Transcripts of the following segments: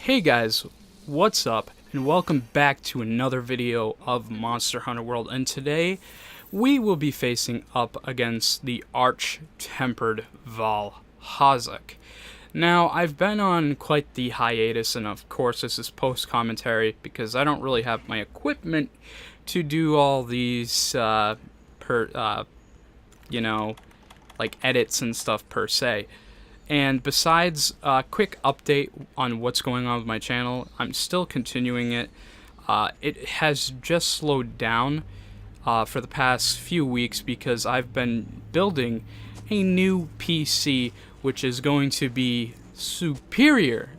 Hey guys, what's up, and welcome back to another video of Monster Hunter World, and today we will be facing up against the Arch-Tempered Vaal Hazak. Now, I've been on quite the hiatus, and of course this is post-commentary because I don't really have my equipment to do all these, edits and stuff per se. And besides a quick update on what's going on with my channel, I'm still continuing it. It has just slowed down for the past few weeks because I've been building a new PC which is going to be superior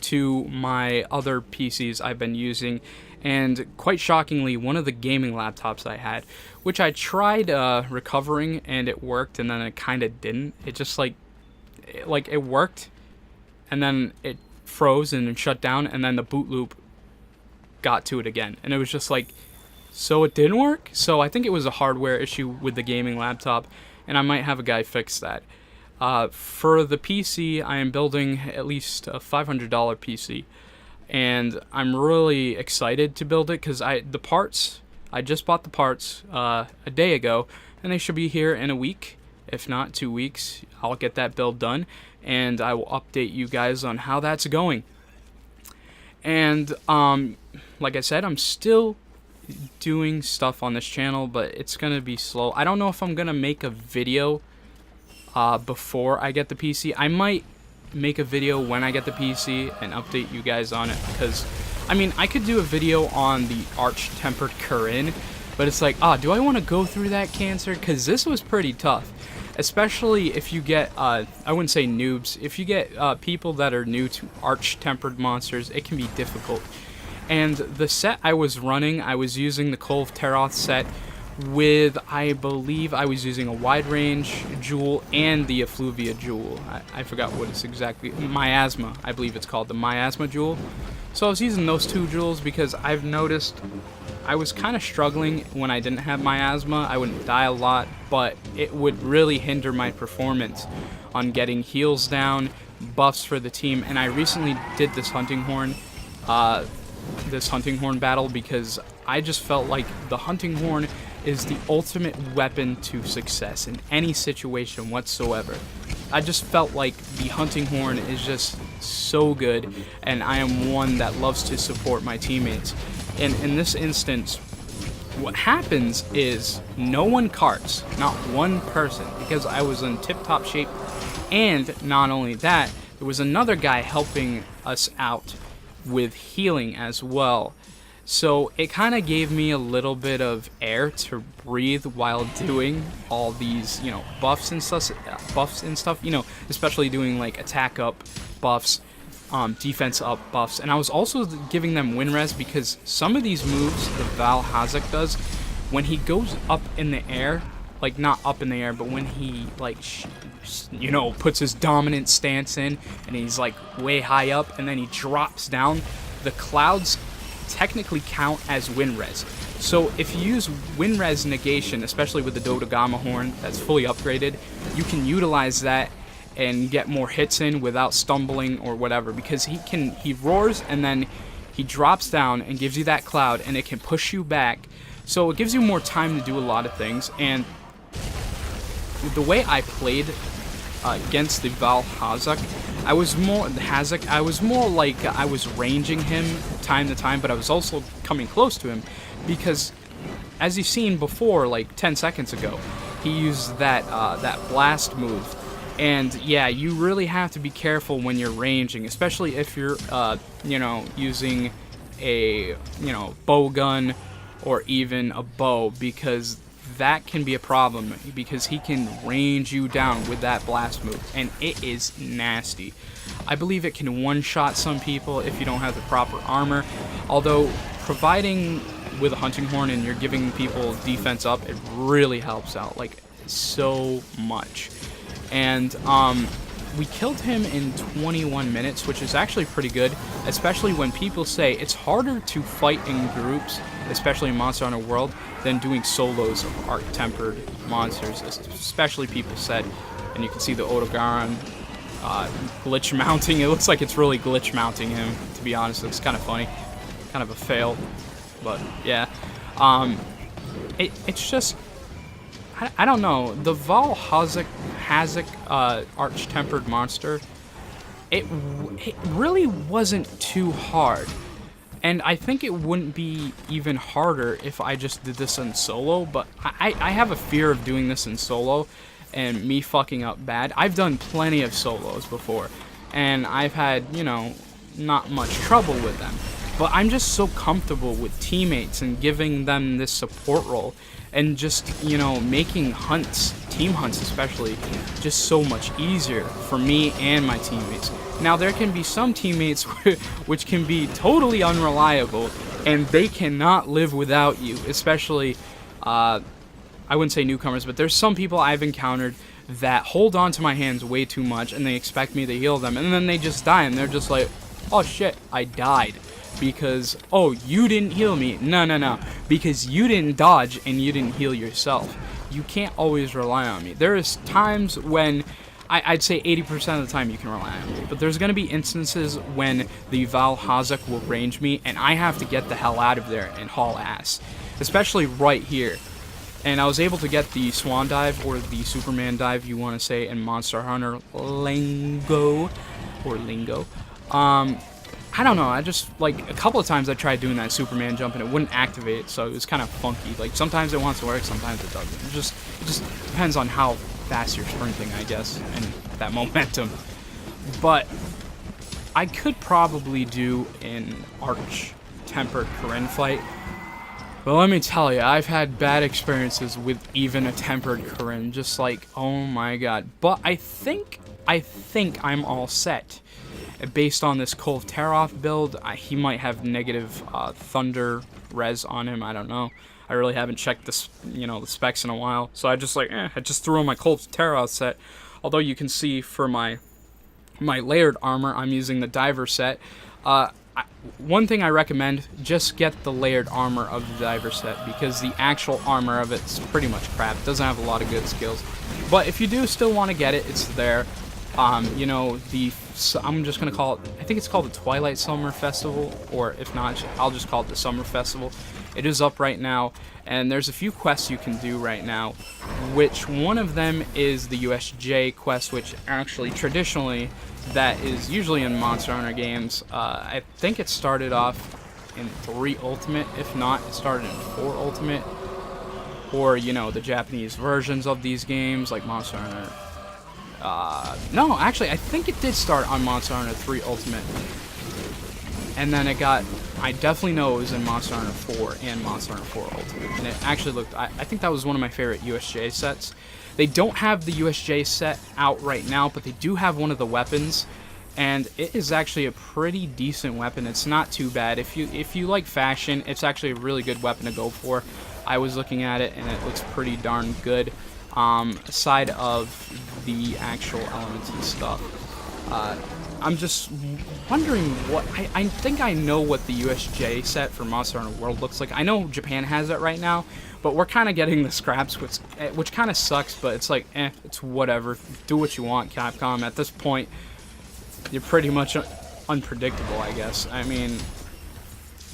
to my other PCs I've been using. And quite shockingly, one of the gaming laptops I had, which I tried recovering and it worked, and then it kind of didn't. It just it worked, and then it froze and shut down, and then the boot loop got to it again, and it was just like, so it didn't work. So I think it was a hardware issue with the gaming laptop, and I might have a guy fix that. For the PC, I am building at least a $500 PC, and I'm really excited to build it because I just bought the parts a day ago, and they should be here in a week. If not 2 weeks, I'll get that build done, and I will update you guys on how that's going. And like I said, I'm still doing stuff on this channel, but it's gonna be slow. I don't know if I'm gonna make a video before I get the PC. I might make a video when I get the PC and update you guys on it, because I mean, I could do a video on the Arch-Tempered Kirin, but it's like, do I want to go through that cancer? Because this was pretty tough. Especially if you get, I wouldn't say noobs, if you get people that are new to Arch-Tempered monsters, it can be difficult. And the set I was running, I was using the Kolv Taroth set with, I believe I was using a wide range jewel and the Effluvia jewel. I forgot what it's exactly, Miasma, I believe it's called, the Miasma jewel. So I was using those two jewels because I've noticed I was kind of struggling when I didn't have Miasma. I wouldn't die a lot, but it would really hinder my performance on getting heals down, buffs for the team. And I recently did this hunting horn battle because I just felt like the hunting horn is the ultimate weapon to success in any situation whatsoever. I just felt like the hunting horn is just so good, and I am one that loves to support my teammates. And in this instance, what happens is no one carts, not one person, because I was in tip-top shape. And not only that, there was another guy helping us out with healing as well. So it kind of gave me a little bit of air to breathe while doing all these, buffs and stuff, especially doing like attack up buffs, defense up buffs. And I was also giving them win res because some of these moves the Vaal Hazak does, when he goes up in the air, like not up in the air, but when he puts his dominant stance in and he's like way high up and then he drops down, the clouds technically count as win res. So if you use win res negation, especially with the Dodogama horn that's fully upgraded, you can utilize that and get more hits in without stumbling or whatever, because he roars and then he drops down and gives you that cloud, and it can push you back, so it gives you more time to do a lot of things. And the way I played against the Vaal Hazak, I was more like I was ranging him time to time, but I was also coming close to him because, as you've seen before, like 10 seconds ago, he used that blast move. And yeah, you really have to be careful when you're ranging, especially if you're using a bow gun or even a bow, because that can be a problem, because he can range you down with that blast move, and it is nasty. I believe it can one-shot some people if you don't have the proper armor, although providing with a hunting horn and you're giving people defense up, it really helps out, like, so much. And we killed him in 21 minutes, which is actually pretty good, especially when people say it's harder to fight in groups, especially in Monster Hunter World, than doing solos of Arch-Tempered monsters, especially people said. And you can see the Odogaron glitch mounting. It looks like it's really glitch mounting him, to be honest. It's kind of funny. Kind of a fail. But, yeah. It's just... I don't know. The Vaal Hazak Arch-Tempered Monster, it really wasn't too hard. And I think it wouldn't be even harder if I just did this in solo, but I have a fear of doing this in solo and me fucking up bad. I've done plenty of solos before, and I've had, you know, not much trouble with them. But I'm just so comfortable with teammates and giving them this support role and just, you know, making hunts, team hunts especially, just so much easier for me and my teammates. Now, there can be some teammates which can be totally unreliable, and they cannot live without you, especially, I wouldn't say newcomers, but there's some people I've encountered that hold on to my hands way too much, and they expect me to heal them, and then they just die, and they're just like, oh shit, I died. Because, oh, you didn't heal me. No. Because you didn't dodge and you didn't heal yourself. You can't always rely on me. There is times when, I'd say 80% of the time you can rely on me. But there's going to be instances when the Vaal Hazak will range me and I have to get the hell out of there and haul ass. Especially right here. And I was able to get the Swan Dive, or the Superman Dive, you want to say, in Monster Hunter lingo. I don't know, I just, like, a couple of times I tried doing that Superman jump and it wouldn't activate, so it was kind of funky. Like, sometimes it wants to work, sometimes it doesn't. It just depends on how fast you're sprinting, I guess, and that momentum. But I could probably do an Arch-Tempered Corrin fight. But let me tell you, I've had bad experiences with even a Tempered Corrin, just like, oh my god. But I think I'm all set. Based on this Kolv Taroth build, he might have negative thunder res on him. I don't know. I really haven't checked the specs in a while, so I just I just threw on my Kolv Taroth set. Although you can see for my layered armor, I'm using the diver set. One thing I recommend: just get the layered armor of the diver set, because the actual armor of it's pretty much crap. It doesn't have a lot of good skills. But if you do still want to get it, it's there. You know, I'm just gonna call it, I think it's called the Twilight Summer Festival, or if not, I'll just call it the Summer Festival. It is up right now, and there's a few quests you can do right now, which one of them is the USJ quest, which actually, traditionally, that is usually in Monster Hunter games. I think it started off in 3 Ultimate, if not, it started in 4 Ultimate, or, you know, the Japanese versions of these games, like Monster Hunter. No, actually, I think it did start on Monster Hunter 3 Ultimate. And then it got, I definitely know it was in Monster Hunter 4 and Monster Hunter 4 Ultimate. And it actually looked, I think that was one of my favorite USJ sets. They don't have the USJ set out right now, but they do have one of the weapons. And it is actually a pretty decent weapon. It's not too bad. If you like fashion, it's actually a really good weapon to go for. I was looking at it, and it looks pretty darn good. Aside of the actual elements and stuff. I'm just wondering what, I think I know what the USJ set for Monster Hunter World looks like. I know Japan has it right now, but we're kind of getting the scraps, which kind of sucks, but it's like, it's whatever. Do what you want, Capcom. At this point, you're pretty much unpredictable, I guess. I mean,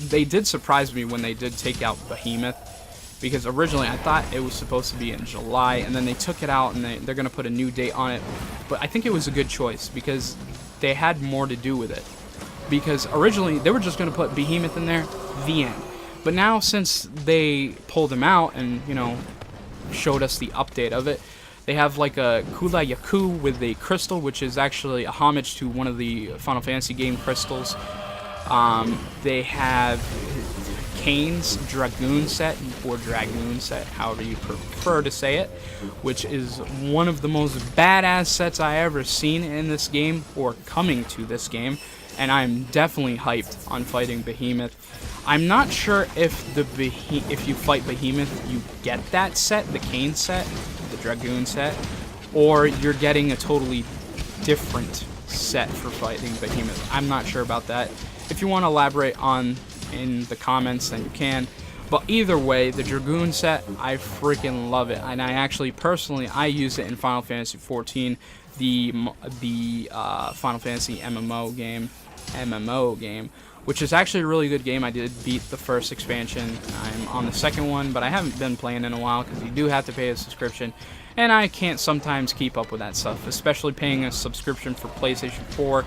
they did surprise me when they did take out Behemoth. Because originally I thought it was supposed to be in July, and then they took it out and they're going to put a new date on it. But I think it was a good choice because they had more to do with it. Because originally they were just going to put Behemoth in there, the end. But now since they pulled him out and, you know, showed us the update of it, they have like a Kula Yaku with a crystal, which is actually a homage to one of the Final Fantasy game crystals. They have Kane's Dragoon set, or Dragoon set, however you prefer to say it, which is one of the most badass sets I ever seen in this game, or coming to this game, and I'm definitely hyped on fighting Behemoth. I'm not sure if you fight Behemoth, you get that set, the Kane set, the Dragoon set, or you're getting a totally different set for fighting Behemoth. I'm not sure about that. If you want to elaborate on in the comments, then you can. But either way, the Dragoon set, I freaking love it. And I actually, personally, I use it in Final Fantasy XIV, the Final Fantasy MMO game, which is actually a really good game. I did beat the first expansion. I'm on the second one, but I haven't been playing in a while because you do have to pay a subscription. And I can't sometimes keep up with that stuff, especially paying a subscription for PlayStation 4,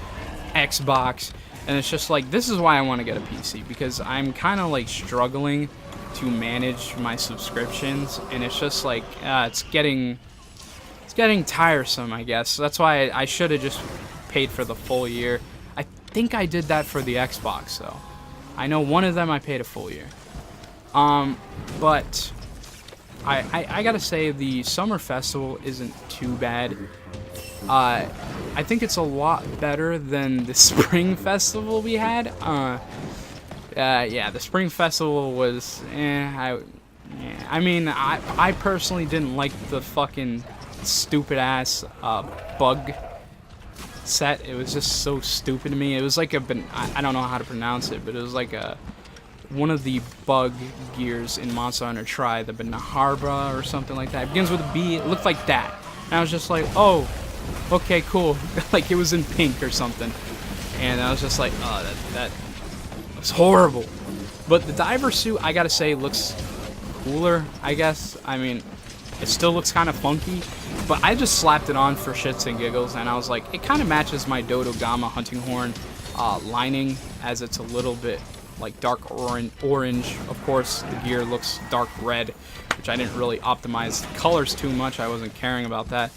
Xbox. And it's just like, this is why I want to get a PC, because I'm kind of like struggling to manage my subscriptions, and it's just like it's getting tiresome, I guess. So that's why I should have just paid for the full year. I think I did that for the Xbox though. I know one of them I paid a full year. But I gotta say, the Summer Festival isn't too bad. I think it's a lot better than the Spring Festival we had. Yeah, the Spring Festival was, I mean, I personally didn't like the fucking stupid ass bug set. It was just so stupid to me. It was like I don't know how to pronounce it, but it was like one of the bug gears in Monster Hunter Tri, the Banaharbra or something like that. It begins with a B. It looked like that, and I was just like, oh, okay, cool. Like it was in pink or something, and I was just like, oh, that it's horrible. But the diver suit, I gotta say, looks cooler, I guess. I mean, it still looks kind of funky, but I just slapped it on for shits and giggles, and I was like, it kind of matches my Dodogama hunting horn lining, as it's a little bit like dark orange. Of course, the gear looks dark red, which I didn't really optimize the colors too much. I wasn't caring about that.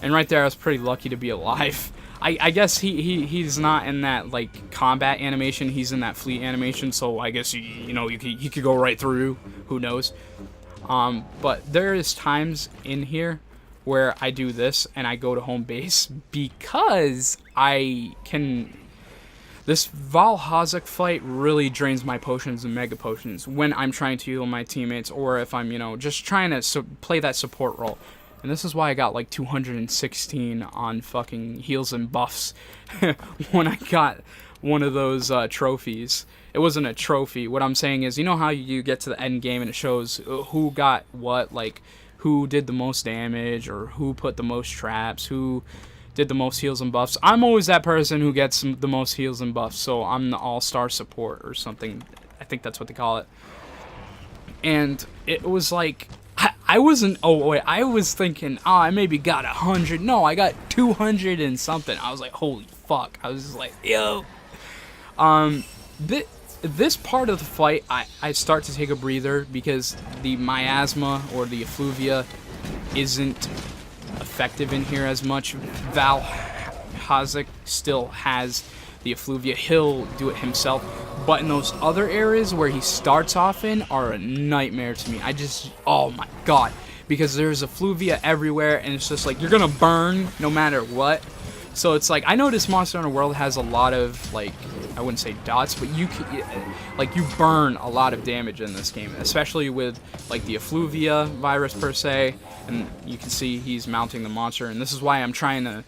And right there, I was pretty lucky to be alive. I guess he's not in that like combat animation. He's in that fleet animation, so I guess he could go right through. Who knows? But there is times in here where I do this and I go to home base because I can. This Val Hazak fight really drains my potions and mega potions when I'm trying to heal my teammates, or if I'm just trying to play that support role. And this is why I got like 216 on fucking heals and buffs when I got one of those trophies. It wasn't a trophy. What I'm saying is, you know how you get to the end game and it shows who got what, like who did the most damage or who put the most traps, who did the most heals and buffs. I'm always that person who gets the most heals and buffs, so I'm the all-star support or something. I think that's what they call it. And it was like, I wasn't, oh wait, I was thinking, oh, I maybe got 100. No, I got 200 and something. I was like, holy fuck. I was just like, yo. This part of the fight, I start to take a breather because the miasma or the effluvia isn't effective in here as much. Val Hazak still has the effluvia. He'll do it himself. But in those other areas where he starts off in are a nightmare to me. Oh my god. Because there's effluvia everywhere and it's just like, you're gonna burn no matter what. So it's like, I know this Monster Hunter World has a lot of, like, I wouldn't say dots, but you burn a lot of damage in this game. Especially with, like, the effluvia virus per se. And you can see he's mounting the monster. And this is why I'm trying to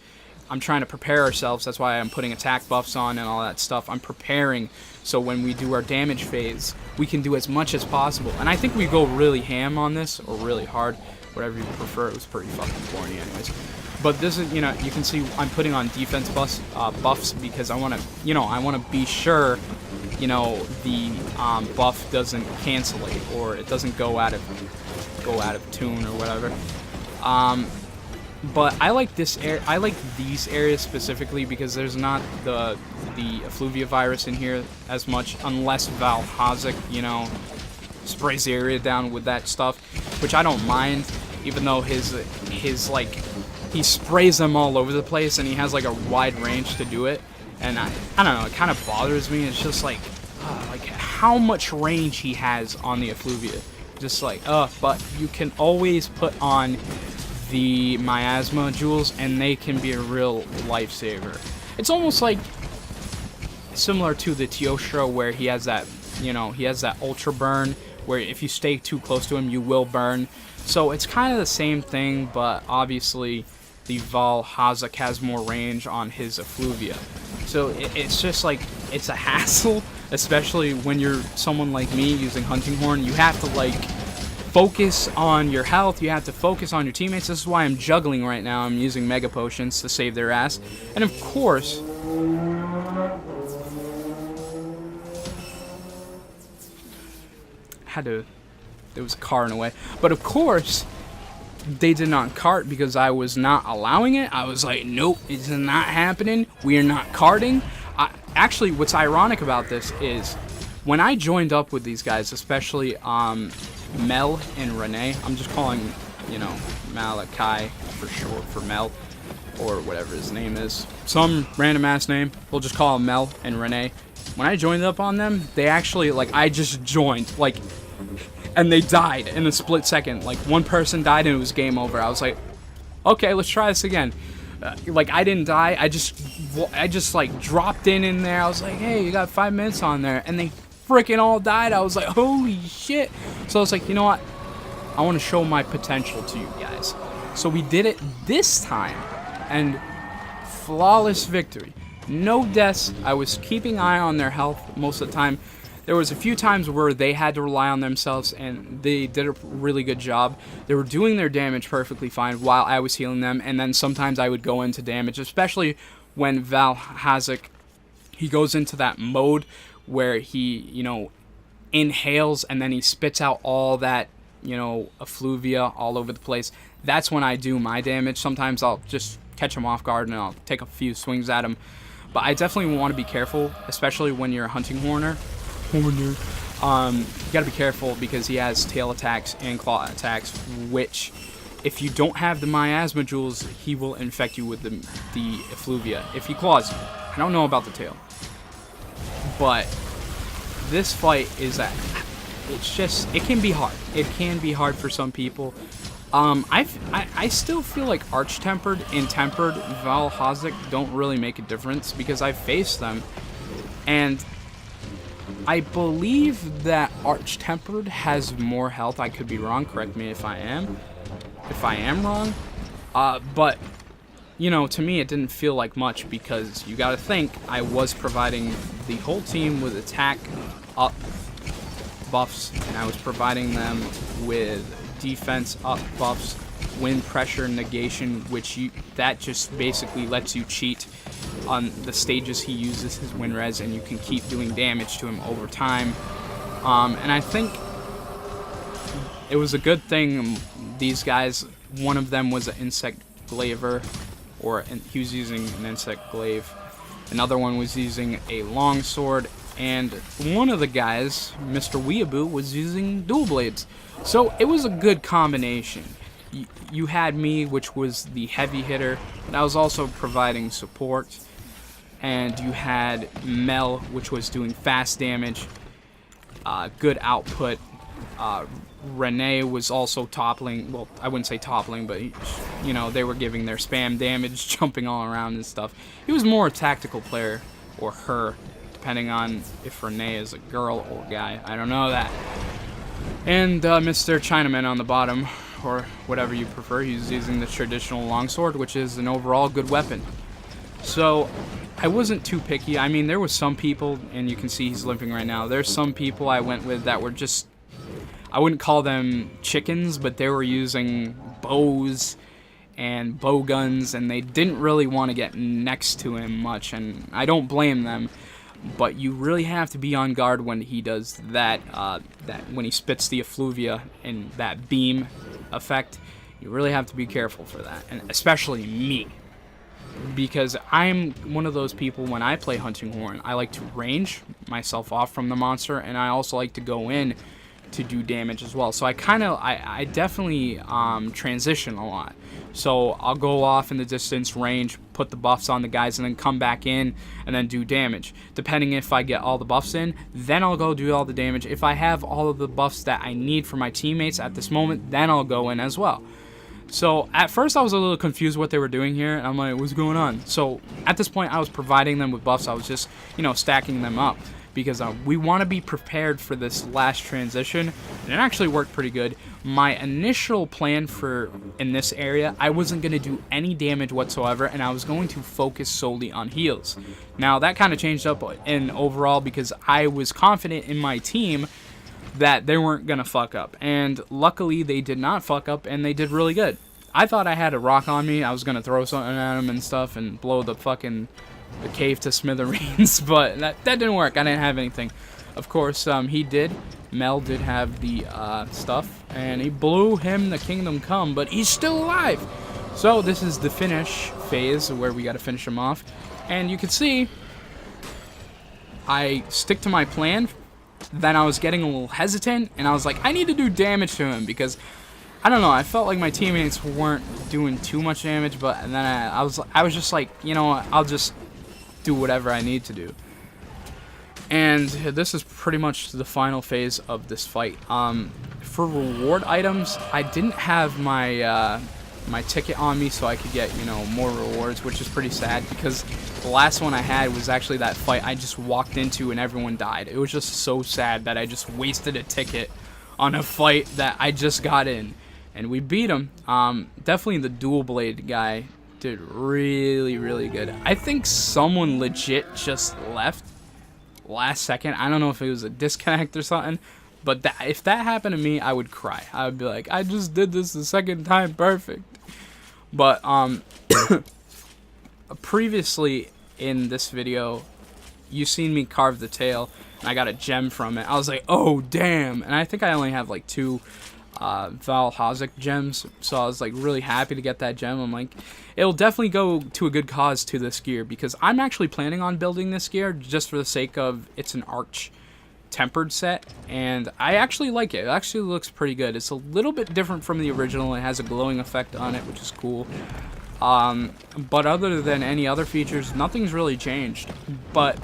prepare ourselves. That's why I'm putting attack buffs on and all that stuff. I'm preparing so when we do our damage phase, we can do as much as possible. And I think we go really ham on this, or really hard, whatever you prefer. It was pretty fucking corny anyways. But this is, you can see I'm putting on defense buffs because I want to be sure, the buff doesn't cancellate or it doesn't go out of tune or whatever. But I like this I like these areas specifically because there's not the effluvia virus in here as much, unless Val Hazak, sprays the area down with that stuff, which I don't mind, even though his like, he sprays them all over the place and he has like a wide range to do it, and I don't know, it kind of bothers me. It's just like how much range he has on the effluvia, just like but you can always put on the miasma jewels and they can be a real lifesaver. It's almost like similar to the Teostra, where he has that ultra burn where if you stay too close to him you will burn. So it's kind of the same thing, but obviously the Val Hazak has more range on his effluvia. So it's just like, it's a hassle, especially when you're someone like me using Hunting Horn. You have to like focus on your health, you have to focus on your teammates. This is why I'm juggling right now. I'm using Mega Potions to save their ass. And of course, there was a car in the way. But of course, they did not cart because I was not allowing it. I was like, nope, it's not happening. We are not carting. Actually, what's ironic about this is when I joined up with these guys, especially Mel and Renee, I'm just calling, you know, Malachi for short for Mel, or whatever his name is. Some random ass name. We'll just call him Mel and Renee. When I joined up on them, they actually, like, I just joined, like, and they died in a split second. Like, one person died and it was game over. I was like, okay, let's try this again. Like, I didn't die. I just like dropped in there. I was like, hey, you got 5 minutes on there, and they freaking all died. I was like, holy shit. So I was like, you know what? I want to show my potential to you guys. So we did it this time, and flawless victory. No deaths. I was keeping eye on their health most of the time. There was a few times where they had to rely on themselves, and they did a really good job. They were doing their damage perfectly fine while I was healing them, and then sometimes I would go into damage, especially when Val Hazak, he goes into that mode where he, you know, inhales and then he spits out all that, you know, effluvia all over the place. That's when I do my damage. Sometimes I'll just catch him off guard and I'll take a few swings at him. But I definitely want to be careful, especially when you're a hunting horner. You gotta be careful because he has tail attacks and claw attacks, which, if you don't have the miasma jewels, he will infect you with the effluvia if he claws you. I don't know about the tail, but this fight is that it can be hard. It can be hard for some people. I still feel like Arch-Tempered and Tempered Val Hazak don't really make a difference because I've faced them, and I believe that Arch-Tempered has more health. I could be wrong. Correct me if I am wrong. But, you know, to me it didn't feel like much because you gotta think I was providing the whole team with attack up buffs, and I was providing them with defense up buffs, wind pressure negation, that just basically lets you cheat on the stages he uses his wind res, and you can keep doing damage to him over time. And I think it was a good thing these guys, one of them was an insect glaver, he was using an insect glaive. Another one was using a longsword, and one of the guys, Mr. Weeaboo, was using dual blades. So it was a good combination. You had me, which was the heavy hitter, and I was also providing support. And you had Mel, which was doing fast damage, good output. Renee was also toppling. Well, I wouldn't say toppling, but, you know, they were giving their spam damage, jumping all around and stuff. He was more a tactical player, or her, depending on if Renee is a girl or guy. I don't know that. And Mr. Chinaman on the bottom, or whatever you prefer, he's using the traditional longsword, which is an overall good weapon. So I wasn't too picky. I mean, there was some people, and you can see he's limping right now. There's some people I went with that were just, I wouldn't call them chickens, but they were using bows and bow guns, and they didn't really want to get next to him much, and I don't blame them. But you really have to be on guard when he does that, when he spits the effluvia and that beam effect. You really have to be careful for that, and especially me. Because I'm one of those people, when I play Hunting Horn, I like to range myself off from the monster, and I also like to go in to do damage as well. So I definitely transition a lot. So I'll go off in the distance, range, put the buffs on the guys, and then come back in and then do damage. Depending if I get all the buffs in, then I'll go do all the damage. If I have all of the buffs that I need for my teammates at this moment, then I'll go in as well. So at first I was a little confused what they were doing here, and I'm like, what's going on? So at this point I was providing them with buffs. I was just, you know, stacking them up. because we want to be prepared for this last transition, and it actually worked pretty good. My initial plan for in this area, I wasn't going to do any damage whatsoever, and I was going to focus solely on heals. Now that kind of changed up in overall because I was confident in my team that they weren't going to fuck up, and luckily they did not fuck up, and they did really good. I thought I had a rock on me. I was going to throw something at him and stuff and blow the cave to smithereens, but that didn't work. I didn't have anything. Of course, he did. Mel did have the stuff, and he blew him the kingdom come, but he's still alive. So this is the finish phase where we got to finish him off. And you can see I stick to my plan. Then I was getting a little hesitant, and I was like, I need to do damage to him because I don't know, I felt like my teammates weren't doing too much damage, but then I was just like, you know what, I'll just do whatever I need to do. And this is pretty much the final phase of this fight. For reward items, I didn't have my my ticket on me so I could get, you know, more rewards, which is pretty sad because the last one I had was actually that fight I just walked into and everyone died. It was just so sad that I just wasted a ticket on a fight that I just got in, and we beat him. Definitely the dual blade guy did really, really good. I think someone legit just left last second. I don't know if it was a disconnect or something, but if that happened to me, I would cry. I would be like, I just did this the second time perfect. But previously in this video, you seen me carve the tail, and I got a gem from it. I was like, oh damn! And I think I only have like 2 Valhazak gems, so I was like really happy to get that gem. I'm like, it'll definitely go to a good cause to this gear because I'm actually planning on building this gear just for the sake of it's an arch tempered set, and I actually like it. It actually looks pretty good. It's a little bit different from the original. It has a glowing effect on it, which is cool. But other than any other features, nothing's really changed. But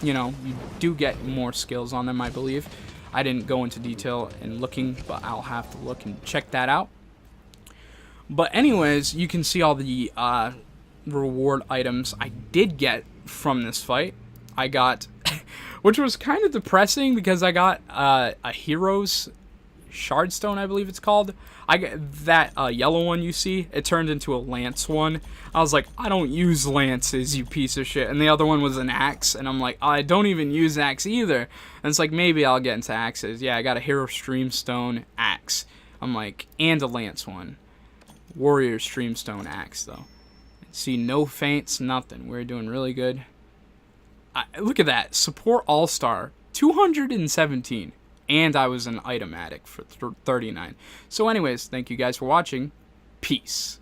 you know, you do get more skills on them, I believe. I didn't go into detail in looking, but I'll have to look and check that out. But anyways, you can see all the reward items I did get from this fight. I got, which was kind of depressing because I got a hero's shardstone, I believe it's called. I got that yellow one you see. It turned into a lance one. I was like, I don't use lances, you piece of shit. And the other one was an axe, and I'm like, I don't even use axe either. And it's like, maybe I'll get into axes. Yeah, I got a hero streamstone axe. I'm like, and a lance one. Warrior streamstone axe though. See, no feints, nothing. We're doing really good. Look at that, support all-star 217, and I was an item addict for 39. So anyways, thank you guys for watching. Peace.